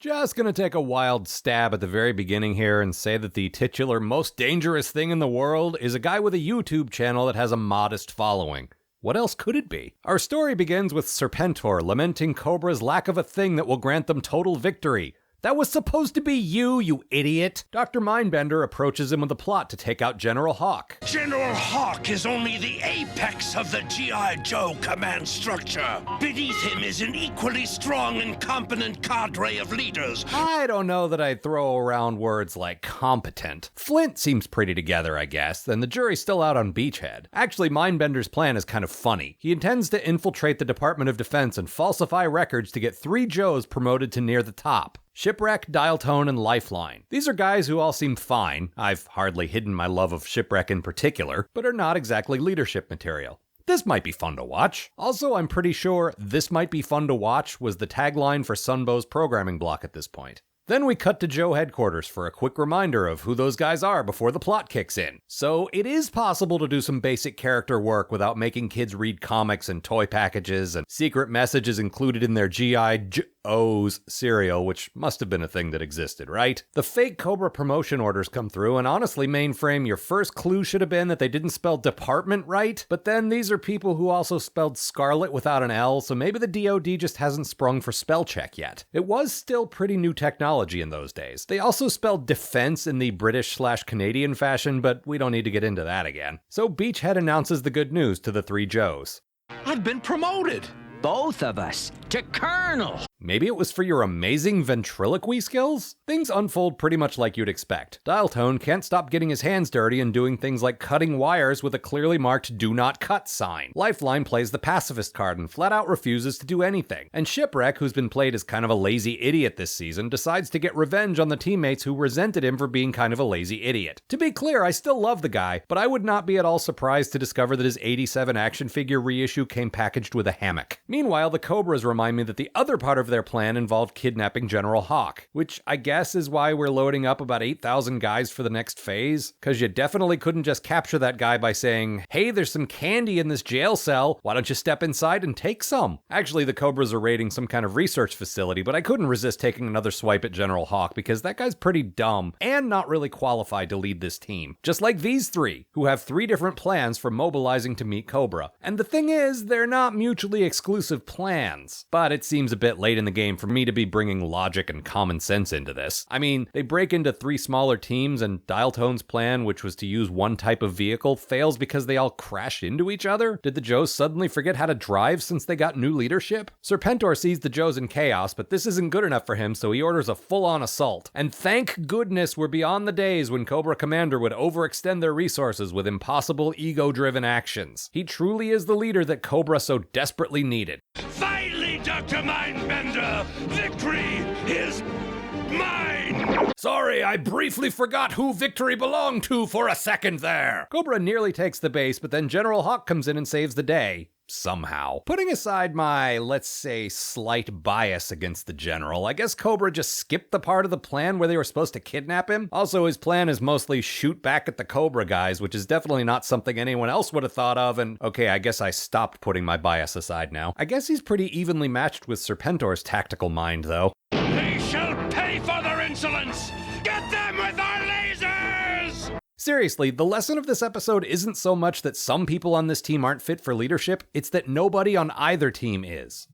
Just gonna take a wild stab at the very beginning here and say that the titular most dangerous thing in the world is a guy with a YouTube channel that has a modest following. What else could it be? Our story begins with Serpentor lamenting Cobra's lack of a thing that will grant them total victory. That was supposed to be you idiot! Dr. Mindbender approaches him with a plot to take out General Hawk. General Hawk is only the apex of the G.I. Joe command structure. Beneath him is an equally strong and competent cadre of leaders. I don't know that I'd throw around words like competent. Flint seems pretty together, I guess, and the jury's still out on Beachhead. Actually, Mindbender's plan is kind of funny. He intends to infiltrate the Department of Defense and falsify records to get 3 Joes promoted to near the top. Shipwreck, Dial Tone, and Lifeline. These are guys who all seem fine. I've hardly hidden my love of Shipwreck in particular, but are not exactly leadership material. This might be fun to watch. Also, I'm pretty sure "this might be fun to watch" was the tagline for Sunbow's programming block at this point. Then we cut to Joe headquarters for a quick reminder of who those guys are before the plot kicks in. So it is possible to do some basic character work without making kids read comics and toy packages and secret messages included in their G.I. Joe's cereal, which must have been a thing that existed, right? The fake Cobra promotion orders come through, and honestly, Mainframe, your first clue should have been that they didn't spell department right, but then these are people who also spelled Scarlet without an L, so maybe the DoD just hasn't sprung for spell check yet. It was still pretty new technology in those days. They also spelled defense in the British/Canadian fashion, but we don't need to get into that again. So Beachhead announces the good news to the 3 Joes. I've been promoted! Both of us, to Colonel! Maybe it was for your amazing ventriloquy skills? Things unfold pretty much like you'd expect. Dial Tone can't stop getting his hands dirty and doing things like cutting wires with a clearly marked "do not cut" sign. Lifeline plays the pacifist card and flat out refuses to do anything. And Shipwreck, who's been played as kind of a lazy idiot this season, decides to get revenge on the teammates who resented him for being kind of a lazy idiot. To be clear, I still love the guy, but I would not be at all surprised to discover that his 87 action figure reissue came packaged with a hammock. Meanwhile, the Cobras remind me that the other part of their plan involved kidnapping General Hawk, which I guess is why we're loading up about 8,000 guys for the next phase, cause you definitely couldn't just capture that guy by saying, "Hey, there's some candy in this jail cell, why don't you step inside and take some?" Actually, the Cobras are raiding some kind of research facility, but I couldn't resist taking another swipe at General Hawk because that guy's pretty dumb and not really qualified to lead this team. Just like these 3, who have 3 different plans for mobilizing to meet Cobra. And the thing is, they're not mutually exclusive plans, but it seems a bit late in the game for me to be bringing logic and common sense into this. I mean, they break into 3 smaller teams and Dial Tone's plan, which was to use one type of vehicle, fails because they all crash into each other? Did the Joes suddenly forget how to drive since they got new leadership? Serpentor sees the Joes in chaos, but this isn't good enough for him, so he orders a full-on assault. And thank goodness we're beyond the days when Cobra Commander would overextend their resources with impossible ego-driven actions. He truly is the leader that Cobra so desperately needed. Finally, Dr. Mindbender, victory is mine! Sorry, I briefly forgot who victory belonged to for a second there. Cobra nearly takes the base, but then General Hawk comes in and saves the day. Somehow. Putting aside my, let's say, slight bias against the General, I guess Cobra just skipped the part of the plan where they were supposed to kidnap him. Also, his plan is mostly shoot back at the Cobra guys, which is definitely not something anyone else would have thought of, and okay, I guess I stopped putting my bias aside now. I guess he's pretty evenly matched with Serpentor's tactical mind, though. They shall pay for their insolence! Get them with our lasers! Seriously, the lesson of this episode isn't so much that some people on this team aren't fit for leadership, it's that nobody on either team is.